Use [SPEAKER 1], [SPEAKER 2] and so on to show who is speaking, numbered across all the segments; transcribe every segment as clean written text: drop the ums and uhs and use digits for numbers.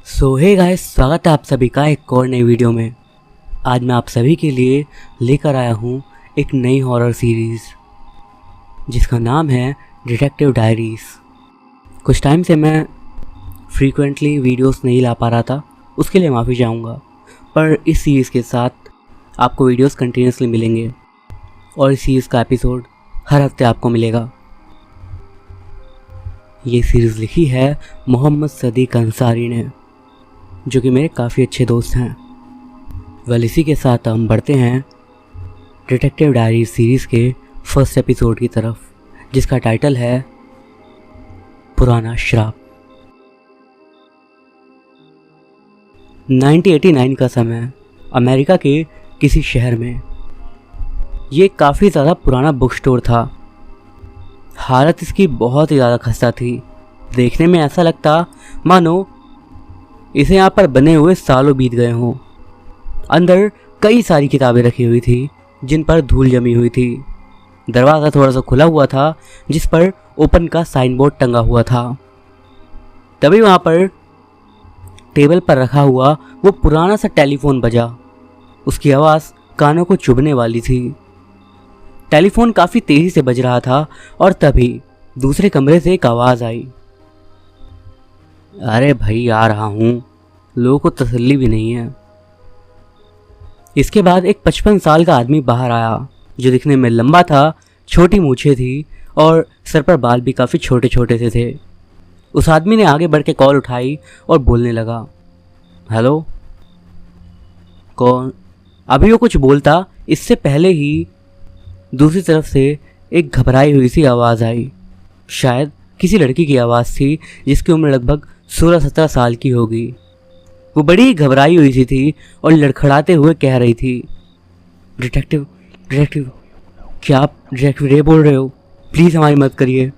[SPEAKER 1] सो hey guys, स्वागत है आप सभी का एक और नई वीडियो में। आज मैं आप सभी के लिए लेकर आया हूँ एक नई हॉरर सीरीज़ जिसका नाम है डिटेक्टिव डायरीज़। कुछ टाइम से मैं फ्रीक्वेंटली वीडियोस नहीं ला पा रहा था, उसके लिए माफ़ी चाहूँगा, पर इस सीरीज़ के साथ आपको वीडियोस कंटिन्यूसली मिलेंगे और इस सीरीज़ का एपिसोड हर हफ्ते आपको मिलेगा। ये सीरीज़ लिखी है मोहम्मद सदीक अंसारी ने, जो कि मेरे काफ़ी अच्छे दोस्त हैं। वेल, इसी के साथ हम बढ़ते हैं डिटेक्टिव डायरी सीरीज़ के फर्स्ट एपिसोड की तरफ, जिसका टाइटल है पुराना श्राप। 1989 का समय, अमेरिका के किसी शहर में। ये काफ़ी ज़्यादा पुराना बुक स्टोर था। हालत इसकी बहुत ही ज़्यादा खस्ता थी। देखने में ऐसा लगता मानो इसे यहाँ पर बने हुए सालों बीत गए हों। अंदर कई सारी किताबें रखी हुई थी जिन पर धूल जमी हुई थी। दरवाज़ा थोड़ा सा खुला हुआ था जिस पर ओपन का साइन बोर्ड टंगा हुआ था। तभी वहाँ पर टेबल पर रखा हुआ वो पुराना सा टेलीफोन बजा। उसकी आवाज़ कानों को चुभने वाली थी। टेलीफोन काफ़ी तेज़ी से बज रहा था और तभी दूसरे कमरे से एक आवाज़ आई। अरे भाई, आ रहा हूँ। लोगों को तसल्ली भी नहीं है। इसके बाद एक 55 साल का आदमी बाहर आया, जो दिखने में लंबा था, छोटी मूछें थी और सर पर बाल भी काफ़ी छोटे छोटे से थे। उस आदमी ने आगे बढ़ के कॉल उठाई और बोलने लगा, हेलो। कौन? अभी वो कुछ बोलता इससे पहले ही दूसरी तरफ से एक घबराई हुई सी आवाज़ आई। शायद किसी लड़की की आवाज़ थी जिसकी उम्र लगभग 16-17 साल की होगी। वो बड़ी घबराई हुई सी थी और लड़खड़ाते हुए कह रही थी, डिटेक्टिव डिटेक्टिव क्या आप डिटेक्टिव रे बोल रहे हो? प्लीज़ हमारी मदद करिए।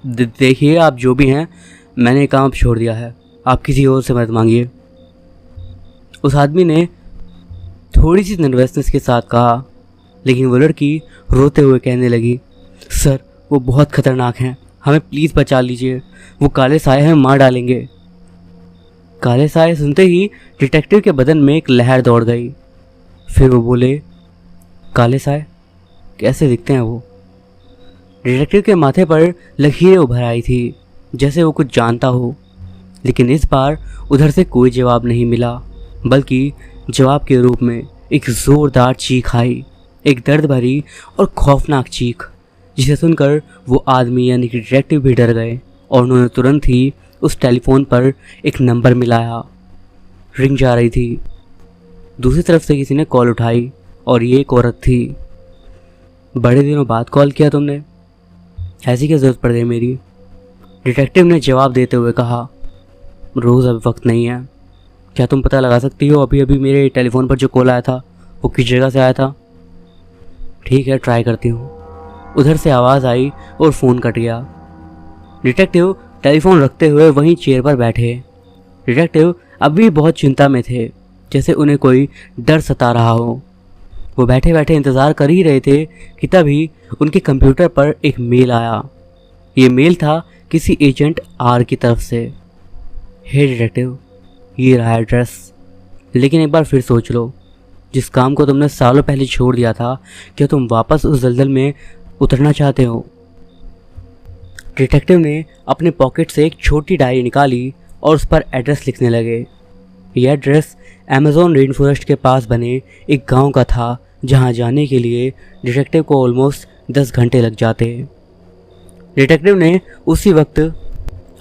[SPEAKER 1] देखिए, आप जो भी हैं, मैंने काम छोड़ दिया है। आप किसी और से मदद मांगिए। उस आदमी ने थोड़ी सी नर्वसनेस के साथ कहा, लेकिन वो लड़की रोते हुए कहने लगी, सर वो बहुत ख़तरनाक हैं, हमें प्लीज़ बचा लीजिए। वो काले साए हमें मार डालेंगे। काले साए सुनते ही डिटेक्टिव के बदन में एक लहर दौड़ गई। फिर वो बोले, काले साए कैसे दिखते हैं वो? डिटेक्टिव के माथे पर लकीरें उभर आई थी, जैसे वो कुछ जानता हो। लेकिन इस बार उधर से कोई जवाब नहीं मिला, बल्कि जवाब के रूप में एक ज़ोरदार चीख आई, एक दर्द भरी और खौफनाक चीख, जिसे सुनकर वो आदमी यानी कि डिटेक्टिव भी डर गए और उन्होंने तुरंत ही उस टेलीफोन पर एक नंबर मिलाया। रिंग जा रही थी। दूसरी तरफ से किसी ने कॉल उठाई और ये एक औरत थी। बड़े दिनों बाद कॉल किया तुमने? ऐसी क्या ज़रूरत पड़ गई मेरी? डिटेक्टिव ने जवाब देते हुए कहा, रोज़ अब वक्त नहीं है। क्या तुम पता लगा सकती हो अभी अभी मेरे टेलीफोन पर जो कॉल आया था वो किस जगह से आया था? ठीक है, ट्राई करती हूँ। उधर से आवाज़ आई और फ़ोन कट गया। डिटेक्टिव टेलीफोन रखते हुए वहीं चेयर पर बैठे। डिटेक्टिव अभी भी बहुत चिंता में थे, जैसे उन्हें कोई डर सता रहा हो। वो बैठे बैठे इंतज़ार कर ही रहे थे कि तभी उनके कंप्यूटर पर एक मेल आया। ये मेल था किसी एजेंट आर की तरफ से। हे डिटेक्टिव, ये रहा एड्रेस, लेकिन एक बार फिर सोच लो, जिस काम को तुमने सालों पहले छोड़ दिया था, क्या तुम वापस उस दलदल में उतरना चाहते हो? डिटेक्टिव ने अपने पॉकेट से एक छोटी डायरी निकाली और उस पर एड्रेस लिखने लगे। यह एड्रेस अमेज़न रेन फॉरेस्ट के पास बने एक गांव का था, जहां जाने के लिए डिटेक्टिव को ऑलमोस्ट 10 घंटे लग जाते। डिटेक्टिव ने उसी वक्त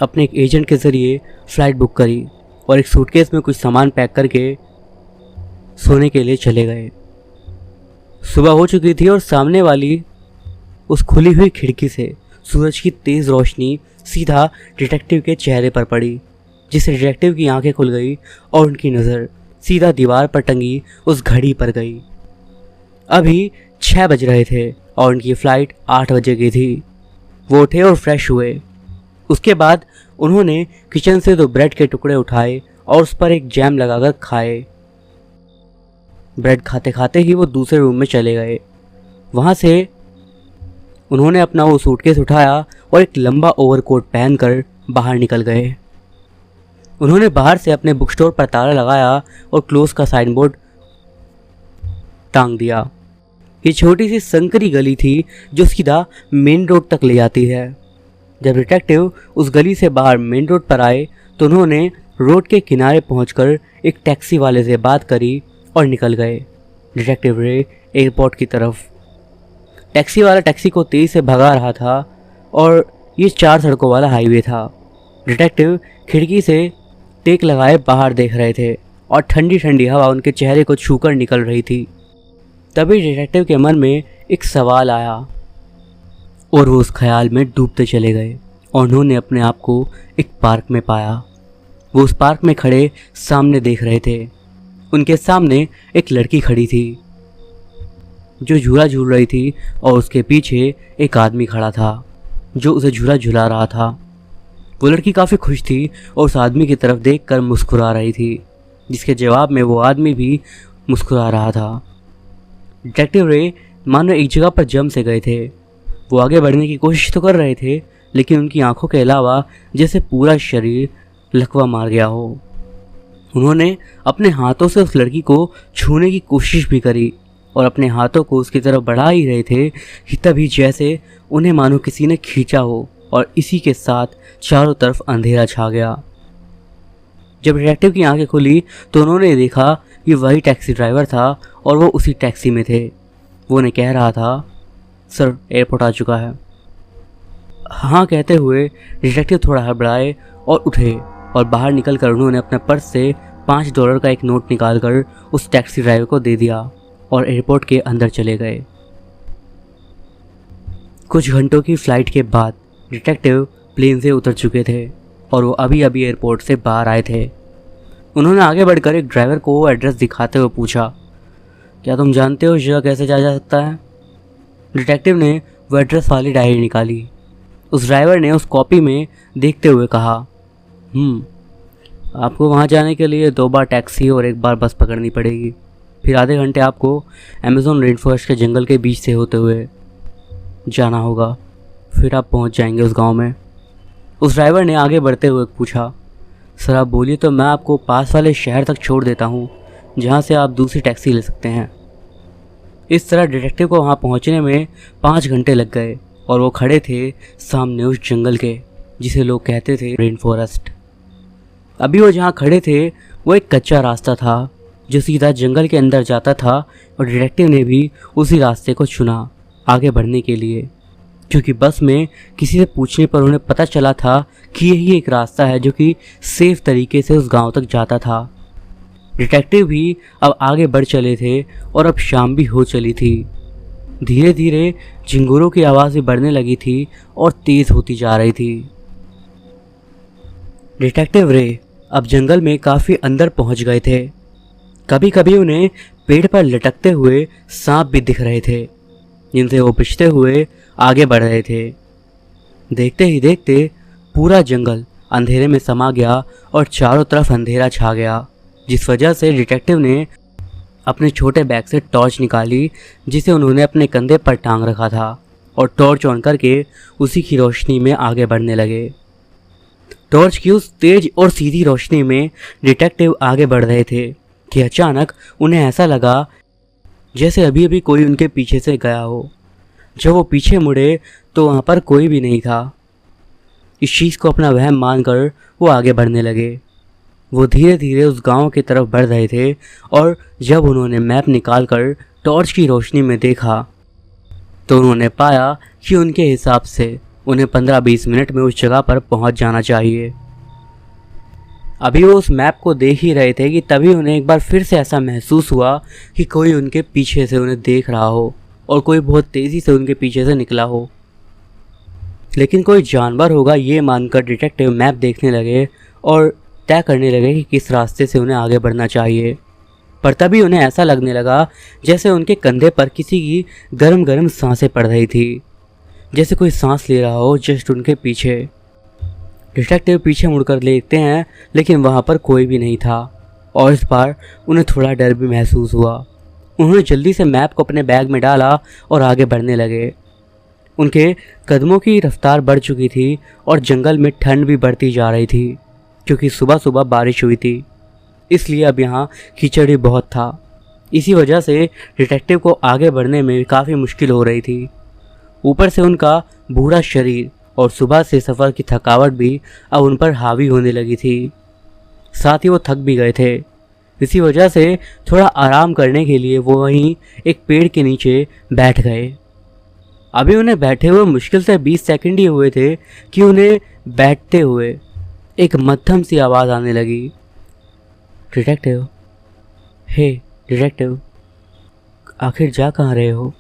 [SPEAKER 1] अपने एक एजेंट के ज़रिए फ़्लाइट बुक करी और एक सूटकेस में कुछ सामान पैक करके सोने के लिए चले गए। सुबह हो चुकी थी और सामने वाली उस खुली हुई खिड़की से सूरज की तेज़ रोशनी सीधा डिटेक्टिव के चेहरे पर पड़ी, जिससे डिटेक्टिव की आंखें खुल गई और उनकी नज़र सीधा दीवार पर टंगी उस घड़ी पर गई। अभी 6 बज रहे थे और उनकी फ़्लाइट 8 बजे की थी। वो उठे और फ्रेश हुए। उसके बाद उन्होंने किचन से 2 ब्रेड के टुकड़े उठाए और उस पर एक जैम लगाकर खाए। ब्रेड खाते खाते ही वो दूसरे रूम में चले गए। वहाँ से उन्होंने अपना वो सूटकेस उठाया और एक लंबा ओवरकोट पहनकर बाहर निकल गए। उन्होंने बाहर से अपने बुक स्टोर पर ताला लगाया और क्लोज का साइन बोर्ड टांग दिया। ये छोटी सी संकरी गली थी जो सीधा मेन रोड तक ले जाती है। जब डिटेक्टिव उस गली से बाहर मेन रोड पर आए तो उन्होंने रोड के किनारे पहुंचकर एक टैक्सी वाले से बात करी और निकल गए डिटेक्टिव रे एयरपोर्ट की तरफ। टैक्सी वाला टैक्सी को तेज़ी से भगा रहा था और ये 4 सड़कों वाला हाईवे था। डिटेक्टिव खिड़की से टेक लगाए बाहर देख रहे थे और ठंडी ठंडी हवा उनके चेहरे को छूकर निकल रही थी। तभी डिटेक्टिव के मन में एक सवाल आया और वो उस ख्याल में डूबते चले गए और उन्होंने अपने आप को एक पार्क में पाया। वो उस पार्क में खड़े सामने देख रहे थे। उनके सामने एक लड़की खड़ी थी जो झूला झूल रही थी और उसके पीछे एक आदमी खड़ा था जो उसे झूला झुला रहा था। वो लड़की काफ़ी खुश थी और उस आदमी की तरफ देखकर मुस्कुरा रही थी, जिसके जवाब में वो आदमी भी मुस्कुरा रहा था। डिटेक्टिव रे मानो एक जगह पर जम से गए थे। वो आगे बढ़ने की कोशिश तो कर रहे थे, लेकिन उनकी आंखों के अलावा जैसे पूरा शरीर लकवा मार गया हो। उन्होंने अपने हाथों से उस लड़की को छूने की कोशिश भी करी और अपने हाथों को उसकी तरफ बढ़ा ही रहे थे कि तभी जैसे उन्हें मानो किसी ने खींचा हो और इसी के साथ चारों तरफ अंधेरा छा गया। जब डिटेक्टिव की आंखें खुली तो उन्होंने देखा कि वही टैक्सी ड्राइवर था और वो उसी टैक्सी में थे। वो उन्हें कह रहा था, सर एयरपोर्ट आ चुका है। हाँ कहते हुए डिटेक्टिव थोड़ा हड़बड़ाए और उठे और बाहर निकलकर उन्होंने अपने पर्स से $5 का एक नोट निकालकर उस टैक्सी ड्राइवर को दे दिया और एयरपोर्ट के अंदर चले गए। कुछ घंटों की फ़्लाइट के बाद डिटेक्टिव प्लेन से उतर चुके थे और वो अभी अभी एयरपोर्ट से बाहर आए थे। उन्होंने आगे बढ़कर एक ड्राइवर को वो एड्रेस दिखाते हुए पूछा, क्या तुम जानते हो इस जगह कैसे जाया जा सकता है? डिटेक्टिव ने वो एड्रेस वाली डायरी निकाली। उस ड्राइवर ने उस कॉपी में देखते हुए कहा, आपको वहाँ जाने के लिए 2 बार टैक्सी और 1 बार बस पकड़नी पड़ेगी। फिर आधे घंटे आपको अमेज़न रेन फॉरेस्ट के जंगल के बीच से होते हुए जाना होगा। फिर आप पहुँच जाएंगे उस गांव में। उस ड्राइवर ने आगे बढ़ते हुए पूछा, सर आप बोलिए तो मैं आपको पास वाले शहर तक छोड़ देता हूँ जहाँ से आप दूसरी टैक्सी ले सकते हैं। इस तरह डिटेक्टिव को वहाँ पहुँचने में 5 घंटे लग गए और वो खड़े थे सामने उस जंगल के जिसे लोग कहते थे रेन फॉरेस्ट। अभी वो जहाँ खड़े थे वो एक कच्चा रास्ता था जो सीधा जंगल के अंदर जाता था और डिटेक्टिव ने भी उसी रास्ते को चुना आगे बढ़ने के लिए, क्योंकि बस में किसी से पूछने पर उन्हें पता चला था कि यही एक रास्ता है जो कि सेफ तरीके से उस गांव तक जाता था। डिटेक्टिव भी अब आगे बढ़ चले थे और अब शाम भी हो चली थी। धीरे धीरे झिंगुरों की आवाज़ भी बढ़ने लगी थी और तेज़ होती जा रही थी। डिटेक्टिव रे अब जंगल में काफ़ी अंदर पहुंच गए थे। कभी कभी उन्हें पेड़ पर लटकते हुए सांप भी दिख रहे थे जिनसे वो पिछते हुए आगे बढ़ रहे थे। देखते ही देखते पूरा जंगल अंधेरे में समा गया और चारों तरफ अंधेरा छा गया, जिस वजह से डिटेक्टिव ने अपने छोटे बैग से टॉर्च निकाली जिसे उन्होंने अपने कंधे पर टांग रखा था और टॉर्च ऑन करके उसी की रोशनी में आगे बढ़ने लगे। टॉर्च की उस तेज और सीधी रोशनी में डिटेक्टिव आगे बढ़ रहे थे कि अचानक उन्हें ऐसा लगा जैसे अभी अभी कोई उनके पीछे से गया हो। जब वो पीछे मुड़े तो वहाँ पर कोई भी नहीं था। इस चीज़ को अपना वहम मानकर वो आगे बढ़ने लगे। वो धीरे धीरे उस गांव की तरफ बढ़ रहे थे और जब उन्होंने मैप निकालकर टॉर्च की रोशनी में देखा तो उन्होंने पाया कि उनके हिसाब से उन्हें 15-20 मिनट में उस जगह पर पहुंच जाना चाहिए। अभी वो उस मैप को देख ही रहे थे कि तभी उन्हें एक बार फिर से ऐसा महसूस हुआ कि कोई उनके पीछे से उन्हें देख रहा हो और कोई बहुत तेज़ी से उनके पीछे से निकला हो। लेकिन कोई जानवर होगा ये मानकर डिटेक्टिव मैप देखने लगे और तय करने लगे कि किस रास्ते से उन्हें आगे बढ़ना चाहिए। पर तभी उन्हें ऐसा लगने लगा जैसे उनके कंधे पर किसी की गर्म गर्म सांसें पड़ रही थी, जैसे कोई सांस ले रहा हो जस्ट उनके पीछे। डिटेक्टिव पीछे मुड़कर देखते हैं लेकिन वहाँ पर कोई भी नहीं था और इस बार उन्हें थोड़ा डर भी महसूस हुआ। उन्होंने जल्दी से मैप को अपने बैग में डाला और आगे बढ़ने लगे। उनके कदमों की रफ्तार बढ़ चुकी थी और जंगल में ठंड भी बढ़ती जा रही थी। क्योंकि सुबह सुबह बारिश हुई थी, इसलिए अब यहाँ कीचड़ भी बहुत था। इसी वजह से डिटेक्टिव को आगे बढ़ने में काफ़ी मुश्किल हो रही थी। ऊपर से उनका बूढ़ा शरीर और सुबह से सफ़र की थकावट भी अब उन पर हावी होने लगी थी। साथ ही वो थक भी गए थे। इसी वजह से थोड़ा आराम करने के लिए वो वहीं एक पेड़ के नीचे बैठ गए। अभी उन्हें बैठे हुए मुश्किल से 20 सेकंड ही हुए थे कि उन्हें बैठते हुए एक मध्यम सी आवाज़ आने लगी। डिटेक्टिव, हे डिटेक्टिव, आखिर जा कहाँ रहे हो?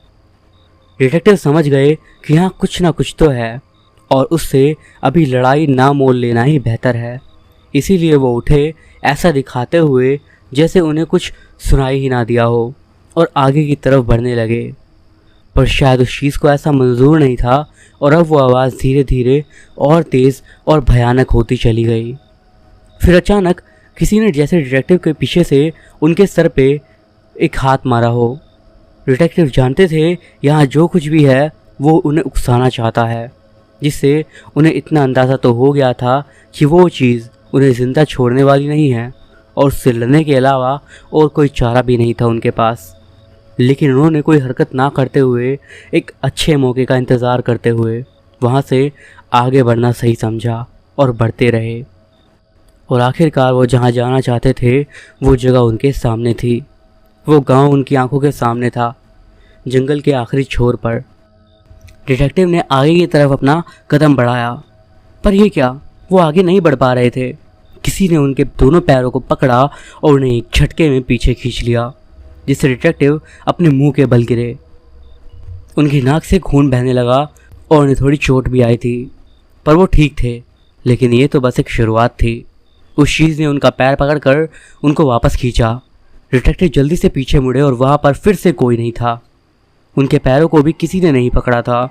[SPEAKER 1] डिटेक्टिव समझ गए कि यहाँ कुछ ना कुछ तो है और उससे अभी लड़ाई ना मोल लेना ही बेहतर है। इसीलिए वो उठे, ऐसा दिखाते हुए जैसे उन्हें कुछ सुनाई ही ना दिया हो, और आगे की तरफ बढ़ने लगे। पर शायद उस चीज़ को ऐसा मंजूर नहीं था और अब वो आवाज़ धीरे धीरे और तेज़ और भयानक होती चली गई। फिर अचानक किसी ने जैसे डिटेक्टिव के पीछे से उनके सर पे एक हाथ मारा हो। डिटेक्टिव जानते थे यहाँ जो कुछ भी है वो उन्हें उकसाना चाहता है, जिससे उन्हें इतना अंदाज़ा तो हो गया था कि वो चीज़ उन्हें ज़िंदा छोड़ने वाली नहीं है और उससे लड़ने के अलावा और कोई चारा भी नहीं था उनके पास। लेकिन उन्होंने कोई हरकत ना करते हुए, एक अच्छे मौके का इंतज़ार करते हुए वहाँ से आगे बढ़ना सही समझा और बढ़ते रहे। और आखिरकार वो जहाँ जाना चाहते थे वो जगह उनके सामने थी। वो गांव उनकी आंखों के सामने था, जंगल के आखिरी छोर पर। डिटेक्टिव ने आगे की तरफ अपना कदम बढ़ाया, पर ये क्या, वो आगे नहीं बढ़ पा रहे थे। किसी ने उनके दोनों पैरों को पकड़ा और उन्हें एक झटके में पीछे खींच लिया, जिससे डिटेक्टिव अपने मुंह के बल गिरे। उनकी नाक से खून बहने लगा और उन्हें थोड़ी चोट भी आई थी, पर वो ठीक थे। लेकिन ये तो बस एक शुरुआत थी। उस चीज़ ने उनका पैर पकड़कर उनको वापस खींचा। डिटेक्टिव जल्दी से पीछे मुड़े और वहाँ पर फिर से कोई नहीं था। उनके पैरों को भी किसी ने नहीं पकड़ा था।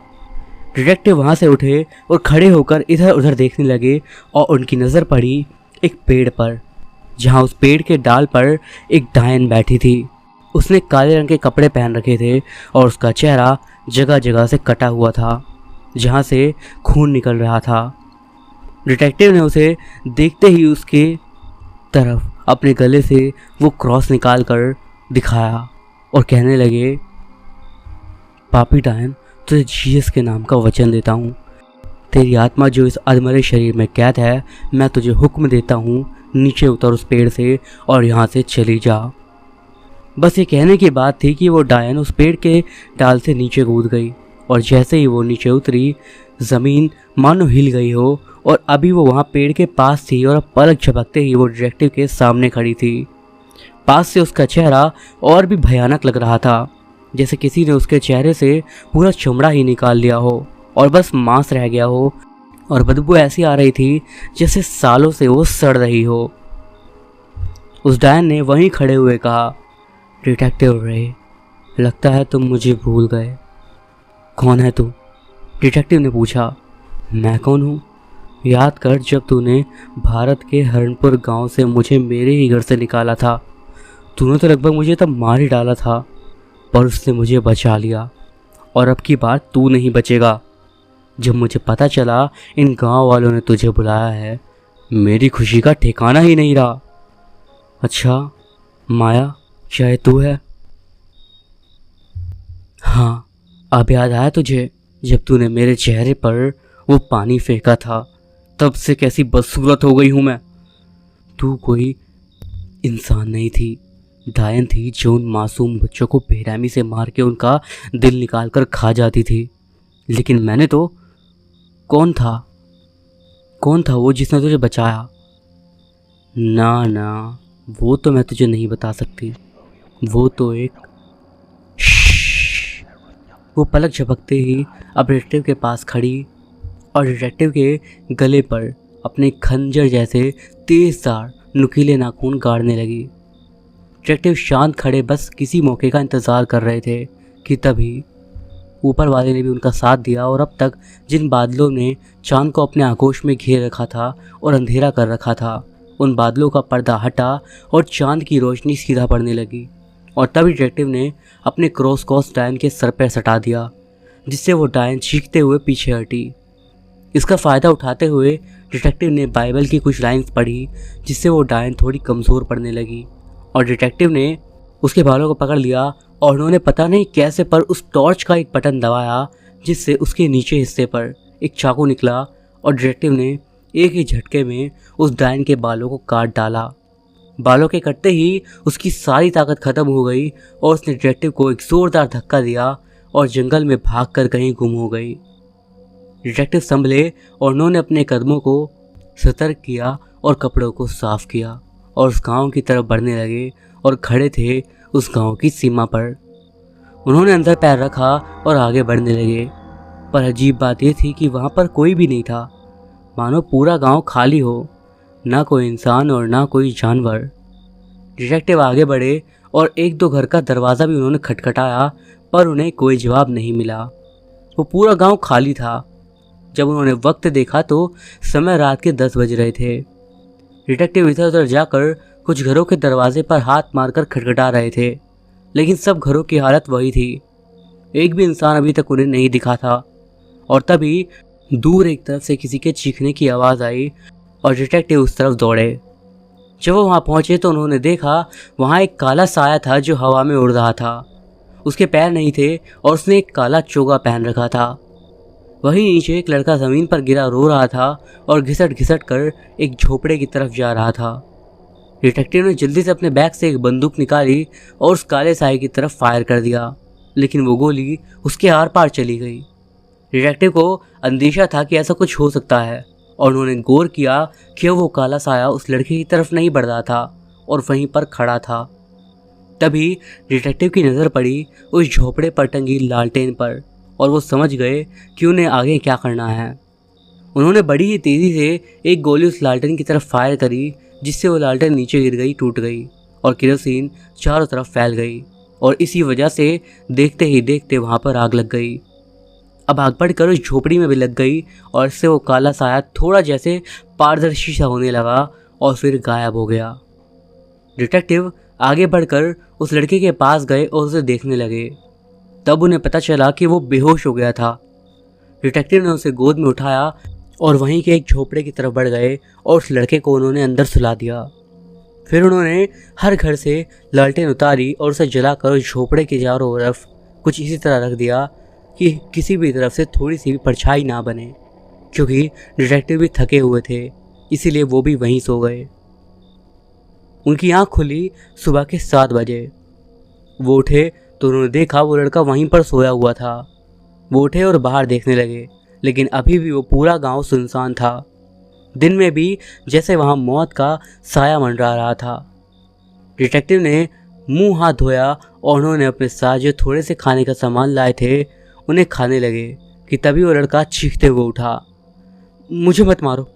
[SPEAKER 1] डिटेक्टिव वहाँ से उठे और खड़े होकर इधर उधर देखने लगे और उनकी नज़र पड़ी एक पेड़ पर, जहाँ उस पेड़ के डाल पर एक डायन बैठी थी। उसने काले रंग के कपड़े पहन रखे थे और उसका चेहरा जगह जगह से कटा हुआ था, जहाँ से खून निकल रहा था। डिटेक्टिव ने उसे देखते ही उसके तरफ अपने गले से वो क्रॉस निकाल कर दिखाया और कहने लगे, पापी डायन, तुझे जीसस के नाम का वचन देता हूँ, तेरी आत्मा जो इस अधमरे शरीर में कैद है, मैं तुझे हुक्म देता हूँ, नीचे उतर उस पेड़ से और यहाँ से चली जा। बस ये कहने की बात थी कि वो डायन उस पेड़ के डाल से नीचे कूद गई और जैसे ही वो नीचे उतरी, ज़मीन मानो हिल गई हो और अभी वो वहाँ पेड़ के पास थी और अब पलक झपकते ही वो डिटेक्टिव के सामने खड़ी थी। पास से उसका चेहरा और भी भयानक लग रहा था, जैसे किसी ने उसके चेहरे से पूरा चमड़ा ही निकाल लिया हो और बस मांस रह गया हो, और बदबू ऐसी आ रही थी जैसे सालों से वो सड़ रही हो। उस डायन ने वहीं खड़े हुए कहा, डिटेक्टिव रे, लगता है तुम मुझे भूल गए। कौन है तू? डिटेक्टिव ने पूछा। मैं कौन हूँ? याद कर जब तूने भारत के हरणपुर गांव से मुझे मेरे ही घर से निकाला था। तूने तो लगभग मुझे तब मार ही डाला था, पर उसने मुझे बचा लिया और अब की बार तू नहीं बचेगा। जब मुझे पता चला इन गांव वालों ने तुझे बुलाया है, मेरी खुशी का ठिकाना ही नहीं रहा। अच्छा माया, शायद तू है? हाँ, अब याद आया तुझे जब तूने मेरे चेहरे पर वो पानी फेंका था, तब से कैसी बदसूरत हो गई हूँ मैं। तू कोई इंसान नहीं थी, डायन थी जो उन मासूम बच्चों को बेरहमी से मार के उनका दिल निकाल कर खा जाती थी। लेकिन मैंने तो कौन था वो जिसने तुझे बचाया? ना, वो तो मैं तुझे नहीं बता सकती। वो तो एक वो पलक झपकते ही अब डिटेक्टिव के पास खड़ी और डिटेक्टिव के गले पर अपने खंजर जैसे तेज़धार नुकीले नाखून गाड़ने लगी। डिटेक्टिव शांत खड़े बस किसी मौके का इंतज़ार कर रहे थे कि तभी ऊपर वाले ने भी उनका साथ दिया और अब तक जिन बादलों ने चांद को अपने आगोश में घेर रखा था और अंधेरा कर रखा था, उन बादलों का पर्दा हटा और चांद की रोशनी सीधा पड़ने लगी। और तभी डिटेक्टिव ने अपने क्रॉस डायन के सर पर सटा दिया, जिससे वो डायन चीखते हुए पीछे हटी। इसका फ़ायदा उठाते हुए डिटेक्टिव ने बाइबल की कुछ लाइंस पढ़ी, जिससे वो डायन थोड़ी कमज़ोर पड़ने लगी। और डिटेक्टिव ने उसके बालों को पकड़ लिया और उन्होंने पता नहीं कैसे पर उस टॉर्च का एक बटन दबाया, जिससे उसके नीचे हिस्से पर एक चाकू निकला और डिटेक्टिव ने एक ही झटके में उस डायन के बालों को काट डाला। बालों के कटते ही उसकी सारी ताकत खत्म हो गई और उसने डिटेक्टिव को एक ज़ोरदार धक्का दिया और जंगल में भागकर कहीं गुम हो गई। डिटेक्टिव संभले और उन्होंने अपने कदमों को सतर्क किया और कपड़ों को साफ किया और उस गांव की तरफ बढ़ने लगे और खड़े थे उस गांव की सीमा पर। उन्होंने अंदर पैर रखा और आगे बढ़ने लगे, पर अजीब बात यह थी कि वहाँ पर कोई भी नहीं था, मानो पूरा गांव खाली हो, ना कोई इंसान और ना कोई जानवर। डिटेक्टिव आगे बढ़े और एक दो घर का दरवाज़ा भी उन्होंने खटखटाया, पर उन्हें कोई जवाब नहीं मिला। वो पूरा गांव खाली था। जब उन्होंने वक्त देखा तो समय रात के 10 बज रहे थे। डिटेक्टिव इधर उधर जाकर कुछ घरों के दरवाजे पर हाथ मारकर खटखटा रहे थे, लेकिन सब घरों की हालत वही थी। एक भी इंसान अभी तक उन्हें नहीं दिखा था। और तभी दूर एक तरफ से किसी के चीखने की आवाज़ आई और डिटेक्टिव उस तरफ दौड़े। जब वो वहाँ पहुँचे तो उन्होंने देखा वहाँ एक काला साया था जो हवा में उड़ रहा था। उसके पैर नहीं थे और उसने एक काला चोगा पहन रखा था। वहीं नीचे एक लड़का ज़मीन पर गिरा रो रहा था और घिसट घिसट कर एक झोपड़े की तरफ जा रहा था। डिटेक्टिव ने जल्दी से अपने बैग से एक बंदूक निकाली और उस काले साये की तरफ फायर कर दिया, लेकिन वो गोली उसके आर पार चली गई। डिटेक्टिव को अंदेशा था कि ऐसा कुछ हो सकता है और उन्होंने गौर किया कि वो काला साया उस लड़के की तरफ नहीं बढ़ रहा था और वहीं पर खड़ा था। तभी डिटेक्टिव की नज़र पड़ी उस झोपड़े पर टंगी लालटेन पर और वो समझ गए कि उन्हें आगे क्या करना है। उन्होंने बड़ी ही तेज़ी से एक गोली उस लालटेन की तरफ फायर करी, जिससे वो लालटेन नीचे गिर गई, टूट गई और केरोसिन चारों तरफ फैल गई और इसी वजह से देखते ही देखते वहाँ पर आग लग गई। अब आग बढ़कर उस झोपड़ी में भी लग गई और इससे वो काला साया थोड़ा जैसे पारदर्शी सा होने लगा और फिर गायब हो गया। डिटेक्टिव आगे बढ़कर उस लड़के के पास गए और उसे देखने लगे। तब उन्हें पता चला कि वो बेहोश हो गया था। डिटेक्टिव ने उसे गोद में उठाया और वहीं के एक झोपड़े की तरफ बढ़ गए और उस लड़के को उन्होंने अंदर सुला दिया। फिर उन्होंने हर घर से लालटेन उतारी और उसे जलाकर उस झोपड़े के चारों तरफ कुछ इसी तरह रख दिया कि किसी भी तरफ से थोड़ी सी भी परछाई ना बने, क्योंकि डिटेक्टिव भी थके हुए थे, इसीलिए वो भी वहीं सो गए। उनकी आँख खुली सुबह के 7 बजे। वो उठे तो उन्होंने देखा वो लड़का वहीं पर सोया हुआ था। वो उठे और बाहर देखने लगे, लेकिन अभी भी वो पूरा गांव सुनसान था। दिन में भी जैसे वहाँ मौत का साया मंडरा रहा था। डिटेक्टिव ने मुंह हाथ धोया और उन्होंने अपने साथ जो थोड़े से खाने का सामान लाए थे उन्हें खाने लगे कि तभी वो लड़का चीखते हुए उठा, मुझे मत मारो,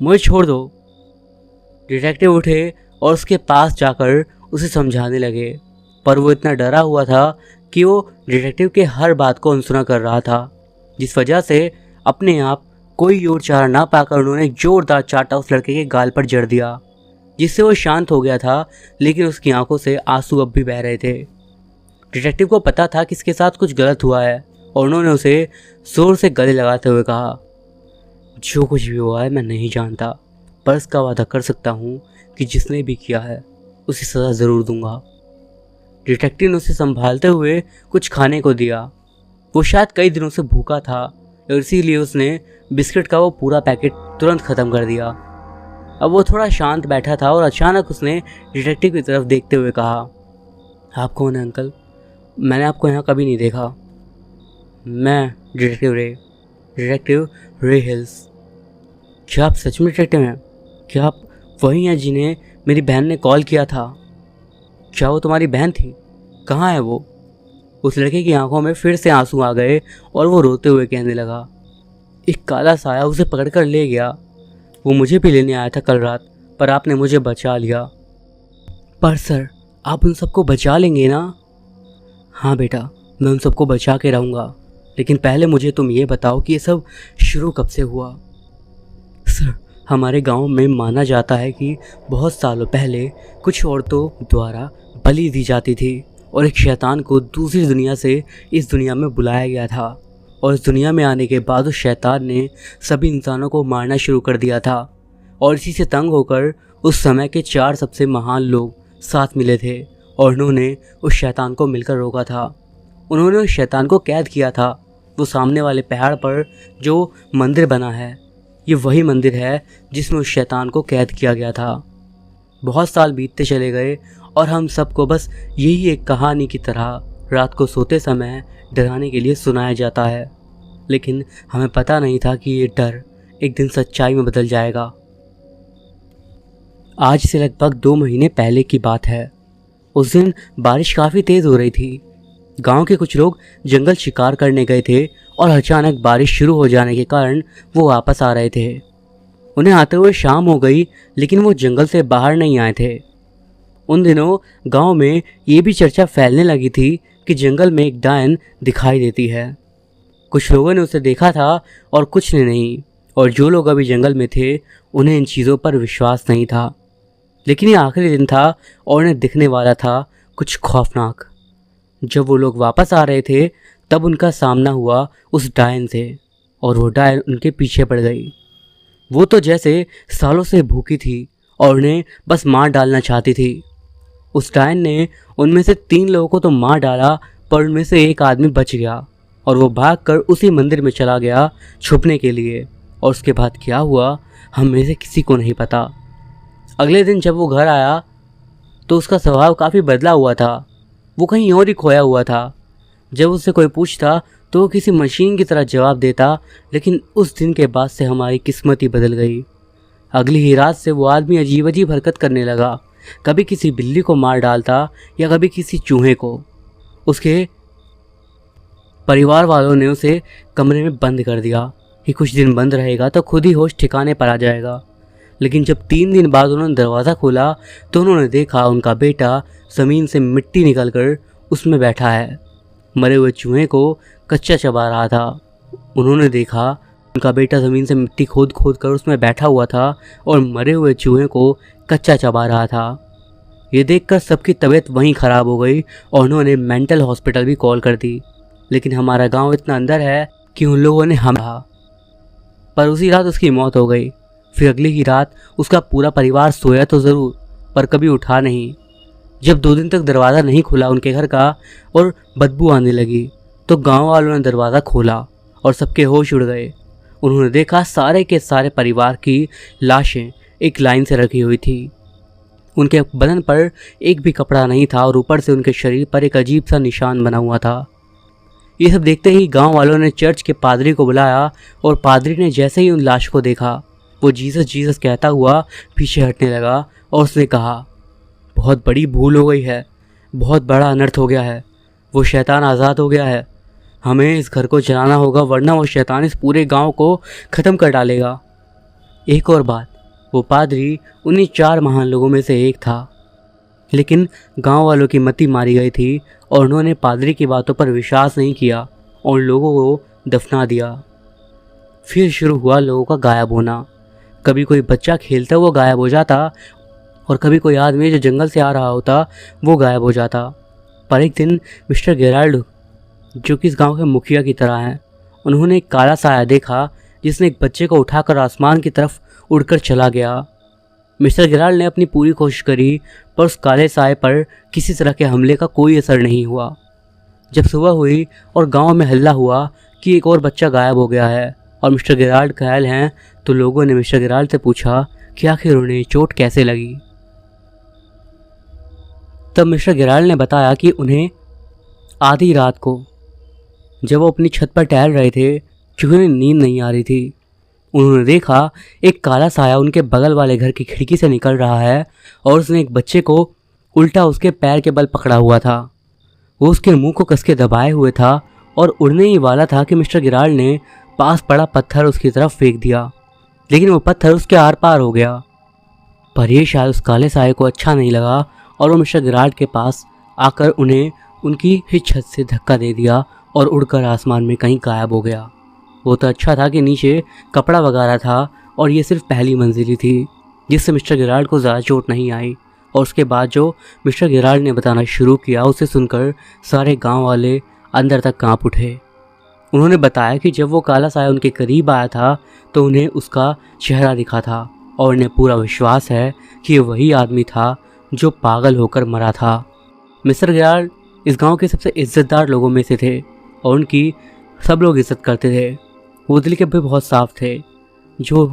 [SPEAKER 1] मुझे छोड़ दो। डिटेक्टिव उठे और उसके पास जाकर उसे समझाने लगे, पर वो इतना डरा हुआ था कि वो डिटेक्टिव के हर बात को अनसुना कर रहा था, जिस वजह से अपने आप कोई और चारा ना पाकर उन्होंने जोरदार चाटा उस लड़के के गाल पर जड़ दिया, जिससे वो शांत हो गया था, लेकिन उसकी आंखों से आंसू अब भी बह रहे थे। डिटेक्टिव को पता था कि इसके साथ कुछ गलत हुआ है और उन्होंने उसे जोर से गले लगाते हुए कहा, जो कुछ भी हुआ है मैं नहीं जानता, पर इसका वादा कर सकता हूँ कि जिसने भी किया है उसे सज़ा ज़रूर दूंगा। डिटेक्टिव ने उसे संभालते हुए कुछ खाने को दिया। वो शायद कई दिनों से भूखा था और इसीलिए उसने बिस्किट का वो पूरा पैकेट तुरंत ख़त्म कर दिया। अब वो थोड़ा शांत बैठा था और अचानक उसने डिटेक्टिव की तरफ देखते हुए कहा, आप कौन हैं अंकल? मैंने आपको यहाँ कभी नहीं देखा। मैं डिटेक्टिव रे हिल्स। क्या आप सच में डिटेक्टिव हैं? क्या आप वही हैं जिन्हें मेरी बहन ने कॉल किया था? क्या वो तुम्हारी बहन थी? कहाँ है वो? उस लड़के की आंखों में फिर से आंसू आ गए और वो रोते हुए कहने लगा, एक काला साया उसे पकड़कर ले गया। वो मुझे भी लेने आया था कल रात, पर आपने मुझे बचा लिया। पर सर, आप उन सबको बचा लेंगे ना? हाँ बेटा, मैं उन सबको बचा के रहूँगा, लेकिन पहले मुझे तुम ये बताओ कि ये सब शुरू कब से हुआ? सर, हमारे गांव में माना जाता है कि बहुत सालों पहले कुछ औरतों द्वारा बलि दी जाती थी और एक शैतान को दूसरी दुनिया से इस दुनिया में बुलाया गया था और इस दुनिया में आने के बाद उस शैतान ने सभी इंसानों को मारना शुरू कर दिया था। और इसी से तंग होकर उस समय के 4 सबसे महान लोग साथ मिले थे और उन्होंने उस शैतान को मिलकर रोका था। उन्होंने उस शैतान को कैद किया था। वो सामने वाले पहाड़ पर जो मंदिर बना है, ये वही मंदिर है जिसमें उस शैतान को कैद किया गया था। बहुत साल बीतते चले गए और हम सबको बस यही एक कहानी की तरह रात को सोते समय डराने के लिए सुनाया जाता है, लेकिन हमें पता नहीं था कि ये डर एक दिन सच्चाई में बदल जाएगा। आज से लगभग 2 महीने पहले की बात है। उस दिन बारिश काफ़ी तेज़ हो रही थी। गांव के कुछ लोग जंगल शिकार करने गए थे और अचानक बारिश शुरू हो जाने के कारण वो वापस आ रहे थे। उन्हें आते हुए शाम हो गई, लेकिन वो जंगल से बाहर नहीं आए थे। उन दिनों गांव में ये भी चर्चा फैलने लगी थी कि जंगल में एक डायन दिखाई देती है। कुछ लोगों ने उसे देखा था और कुछ ने नहीं, और जो लोग अभी जंगल में थे उन्हें इन चीज़ों पर विश्वास नहीं था। लेकिन ये आखिरी दिन था और उन्हें दिखने वाला था कुछ खौफनाक। जब वो लोग वापस आ रहे थे तब उनका सामना हुआ उस डायन से, और वो डायन उनके पीछे पड़ गई। वो तो जैसे सालों से भूखी थी और उन्हें बस मार डालना चाहती थी। उस डायन ने उनमें से 3 लोगों को तो मार डाला, पर उनमें से एक आदमी बच गया और वो भागकर उसी मंदिर में चला गया छुपने के लिए। और उसके बाद क्या हुआ हम में से किसी को नहीं पता। अगले दिन जब वो घर आया तो उसका स्वभाव काफ़ी बदला हुआ था। वो कहीं और ही खोया हुआ था। जब उससे कोई पूछता तो वो किसी मशीन की तरह जवाब देता, लेकिन उस दिन के बाद से हमारी किस्मत ही बदल गई। अगली ही रात से वो आदमी अजीब अजीब हरकत करने लगा। कभी किसी बिल्ली को मार डालता या कभी किसी चूहे को। उसके परिवार वालों ने उसे कमरे में बंद कर दिया कि कुछ दिन बंद रहेगा तो खुद ही होश ठिकाने पर आ जाएगा। लेकिन जब 3 दिन बाद उन्होंने दरवाज़ा खोला तो उन्होंने देखा उनका बेटा ज़मीन से मिट्टी निकलकर उसमें बैठा है। मरे हुए चूहे को कच्चा चबा रहा था। उन्होंने देखा उनका बेटा ज़मीन से मिट्टी खोद खोद कर उसमें बैठा हुआ था और मरे हुए चूहे को कच्चा चबा रहा था। ये देखकर सबकी तबीयत वहीं ख़राब हो गई और उन्होंने मेंटल हॉस्पिटल भी कॉल कर दी। लेकिन हमारा गांव इतना अंदर है कि उन लोगों ने हम कहा, पर उसी रात उसकी मौत हो गई। फिर अगली ही रात उसका पूरा परिवार सोया तो ज़रूर, पर कभी उठा नहीं। जब 2 दिन तक दरवाज़ा नहीं खुला उनके घर का और बदबू आने लगी तो गांव वालों ने दरवाज़ा खोला और सबके होश उड़ गए। उन्होंने देखा सारे के सारे परिवार की लाशें एक लाइन से रखी हुई थी। उनके बदन पर एक भी कपड़ा नहीं था और ऊपर से उनके शरीर पर एक अजीब सा निशान बना हुआ था। ये सब देखते ही गांव वालों ने चर्च के पादरी को बुलाया और पादरी ने जैसे ही उन लाश को देखा वो जीसस जीसस कहता हुआ पीछे हटने लगा और उसने कहा, बहुत बड़ी भूल हो गई है, बहुत बड़ा अनर्थ हो गया है, वो शैतान आज़ाद हो गया है। हमें इस घर को जलाना होगा वरना वो शैतान इस पूरे गांव को ख़त्म कर डालेगा। एक और बात, वो पादरी उन्हीं 4 महान लोगों में से एक था। लेकिन गांव वालों की मति मारी गई थी और उन्होंने पादरी की बातों पर विश्वास नहीं किया और लोगों को दफना दिया। फिर शुरू हुआ लोगों का गायब होना। कभी कोई बच्चा खेलता हुआ गायब हो जाता और कभी कोई आदमी जो जंगल से आ रहा होता वो गायब हो जाता। पर एक दिन मिस्टर गेराल्ड, जो कि इस गांव के मुखिया की तरह हैं, उन्होंने एक काला साया देखा जिसने एक बच्चे को उठाकर आसमान की तरफ उड़कर चला गया। मिस्टर गेराल्ड ने अपनी पूरी कोशिश करी पर उस काले साए पर किसी तरह के हमले का कोई असर नहीं हुआ। जब सुबह हुई और गांव में हल्ला हुआ कि एक और बच्चा गायब हो गया है और मिस्टर गेराल्ड घायल हैं, तो लोगों ने मिस्टर गेराल्ड से पूछा कि आखिर उन्हें चोट कैसे लगी। तब मिस्टर गेराल्ड ने बताया कि उन्हें आधी रात को जब वो अपनी छत पर टहल रहे थे क्योंकि उन्हें नींद नहीं आ रही थी, उन्होंने देखा एक काला साया उनके बगल वाले घर की खिड़की से निकल रहा है और उसने एक बच्चे को उल्टा उसके पैर के बल पकड़ा हुआ था। वो उसके मुंह को कस के दबाए हुए था और उड़ने ही वाला था कि मिस्टर गेराल्ड ने पास पड़ा पत्थर उसकी तरफ फेंक दिया, लेकिन वो पत्थर उसके आर पार हो गया। पर यह शायद उस काले साये को अच्छा नहीं लगा और वो मिस्टर गेराल्ड के पास आकर उन्हें उनकी ही छत से धक्का दे दिया और उड़कर आसमान में कहीं गायब हो गया। वो तो अच्छा था कि नीचे कपड़ा वगैरह था और ये सिर्फ पहली मंजिल थी, जिससे मिस्टर गेराल्ड को ज़्यादा चोट नहीं आई। और उसके बाद जो मिस्टर गेराल्ड ने बताना शुरू किया उसे सुनकर सारे गांव वाले अंदर तक कांप उठे। उन्होंने बताया कि जब वो काला साया उनके करीब आया था तो उन्हें उसका चेहरा दिखा था और उन्हें पूरा विश्वास है कि ये वही आदमी था जो पागल होकर मरा था। मिस्टर गिरार्ड इस गांव के सबसे इज्जतदार लोगों में से थे और उनकी सब लोग इज्जत करते थे। वो दिल के भी बहुत साफ थे, जो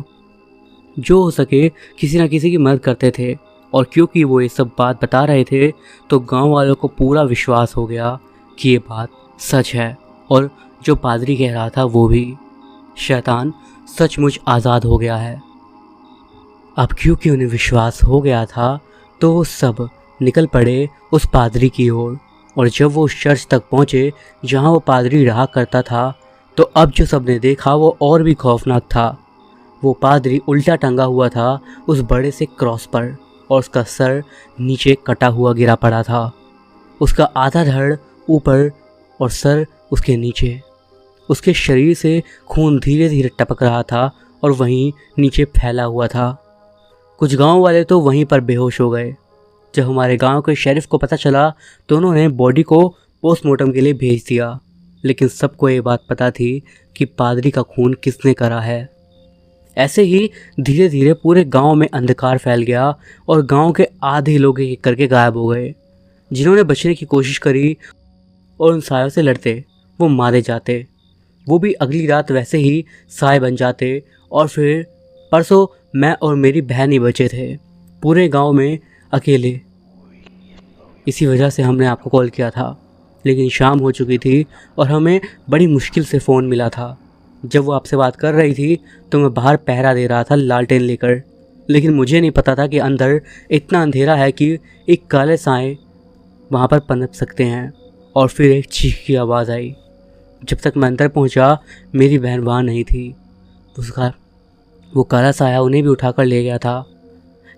[SPEAKER 1] हो सके किसी न किसी की मदद करते थे। और क्योंकि वो ये सब बात बता रहे थे तो गांव वालों को पूरा विश्वास हो गया कि ये बात सच है और जो पादरी कह रहा था वो भी, शैतान सचमुच आज़ाद हो गया है। अब क्योंकि उन्हें विश्वास हो गया था तो वो सब निकल पड़े उस पादरी की ओर। और जब वो उस चर्च तक पहुँचे जहाँ वो पादरी रहा करता था तो अब जो सबने देखा वो और भी खौफनाक था। वो पादरी उल्टा टंगा हुआ था उस बड़े से क्रॉस पर और उसका सर नीचे कटा हुआ गिरा पड़ा था। उसका आधा धड़ ऊपर और सर उसके नीचे। उसके शरीर से खून धीरे धीरे टपक रहा था और वहीं नीचे फैला हुआ था। कुछ गांव वाले तो वहीं पर बेहोश हो गए। जब हमारे गांव के शेरिफ को पता चला तो उन्होंने बॉडी को पोस्टमार्टम के लिए भेज दिया, लेकिन सबको ये बात पता थी कि पादरी का खून किसने करा है। ऐसे ही धीरे धीरे पूरे गांव में अंधकार फैल गया और गांव के आधे लोग एक करके गायब हो गए। जिन्होंने बचने की कोशिश करी और उन सायों से लड़ते वो मारे जाते। वो भी अगली रात वैसे ही साय बन जाते। और फिर परसों मैं और मेरी बहन ही बचे थे पूरे गांव में अकेले। इसी वजह से हमने आपको कॉल किया था, लेकिन शाम हो चुकी थी और हमें बड़ी मुश्किल से फ़ोन मिला था। जब वो आपसे बात कर रही थी तो मैं बाहर पहरा दे रहा था लालटेन लेकर, लेकिन मुझे नहीं पता था कि अंदर इतना अंधेरा है कि एक काले साए वहाँ पर पनप सकते हैं। और फिर एक चीख की आवाज़ आई। जब तक मैं अंदर पहुँचा मेरी बहन वहाँ नहीं थी। वो काला साया उन्हें भी उठाकर ले गया था।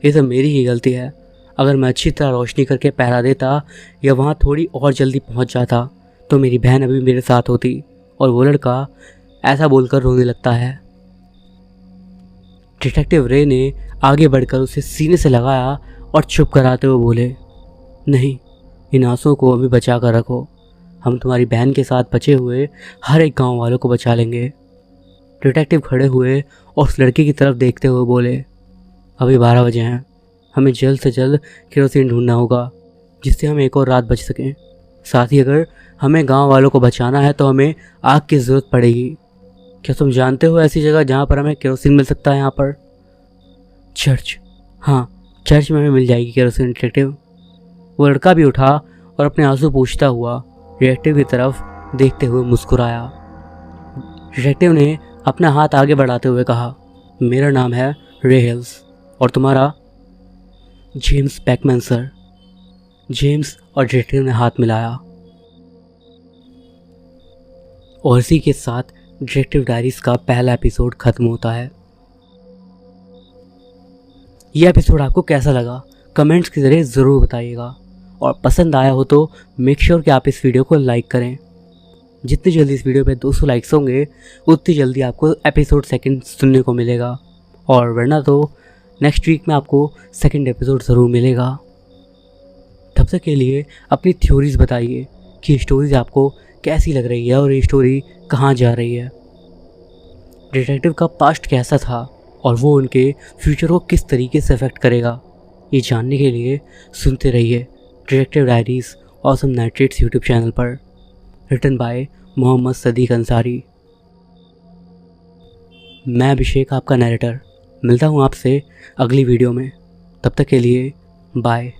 [SPEAKER 1] ये सब मेरी ही गलती है। अगर मैं अच्छी तरह रोशनी करके पहरा देता या वहाँ थोड़ी और जल्दी पहुँच जाता तो मेरी बहन अभी मेरे साथ होती। और वो लड़का ऐसा बोलकर रोने लगता है। डिटेक्टिव रे ने आगे बढ़कर उसे सीने से लगाया और चुप कराते हुए बोले, नहीं, इन आंसुओं को अभी बचा कर रखो। हम तुम्हारी बहन के साथ बचे हुए हर एक गांव वालों को बचा लेंगे। डिटेक्टिव खड़े हुए और उस लड़की की तरफ देखते हुए बोले, अभी 12 बजे हैं। हमें जल्द से जल्द केरोसिन ढूंढना होगा जिससे हम एक और रात बच सकें। साथ ही अगर हमें गांव वालों को बचाना है तो हमें आग की ज़रूरत पड़ेगी। क्या तुम जानते हो ऐसी जगह जहाँ पर हमें केरोसिन मिल सकता है? यहाँ पर चर्च। हाँ, चर्च में हमें मिल जाएगी केरोसिन डिटेक्टिव। वो लड़का भी उठा और अपने आंसू पूछता हुआ डिटेक्टिव की तरफ देखते हुए मुस्कुराया। डिटेक्टिव ने अपना हाथ आगे बढ़ाते हुए कहा, मेरा नाम है रे हिल्स और तुम्हारा? James Beckmann sir. जेम्स और डिटेक्टिव ने हाथ मिलाया और इसी के साथ डिटेक्टिव डायरीज का पहला एपिसोड खत्म होता है। यह एपिसोड आपको कैसा लगा कमेंट्स के जरिए ज़रूर बताइएगा और पसंद आया हो तो मेक श्योर कि आप इस वीडियो को लाइक करें। जितनी जल्दी इस वीडियो पे 200 लाइक्स होंगे उतनी जल्दी आपको एपिसोड सेकंड सुनने को मिलेगा, और वरना तो नेक्स्ट वीक में आपको सेकंड एपिसोड ज़रूर मिलेगा। तब तक के लिए अपनी थ्योरीज बताइए कि स्टोरीज आपको कैसी लग रही है और ये स्टोरी कहाँ जा रही है। डिटेक्टिव का पास्ट कैसा था और वो उनके फ्यूचर को किस तरीके से अफेक्ट करेगा, ये जानने के लिए सुनते रहिए detective diaries awesome nitrates YouTube channel पर। Written by Mohammad Sadiq Ansari. मैं अभिषेक, आपका नरेटर। मिलता हूँ आपसे अगली वीडियो में। तब तक के लिए बाय।